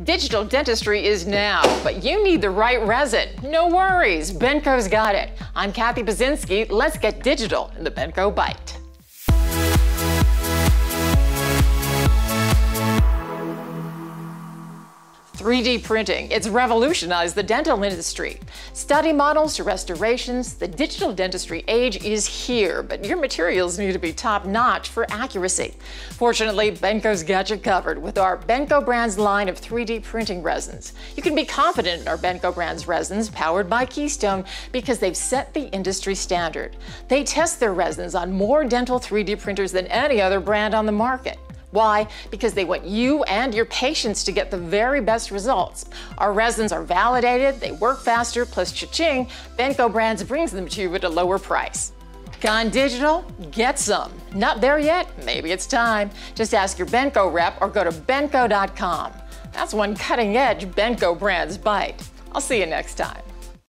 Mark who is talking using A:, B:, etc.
A: Digital dentistry is now, but you need the right resin. No worries, Benco's got it. I'm Kathy Baczynski. Let's get digital in the Benco Bite. 3D printing, it's revolutionized the dental industry. Study models to restorations, the digital dentistry age is here, but your materials need to be top-notch for accuracy. Fortunately, Benco's got you covered with our Benco Brands line of 3D printing resins. You can be confident in our Benco Brands resins powered by Keystone because they've set the industry standard. They test their resins on more dental 3D printers than any other brand on the market. Why? Because they want you and your patients to get the very best results. Our resins are validated, they work faster, plus cha-ching, Benco Brands brings them to you at a lower price. Gone digital? Get some. Not there yet? Maybe it's time. Just ask your Benco rep or go to benco.com. That's one cutting-edge Benco Brands bite. I'll see you next time.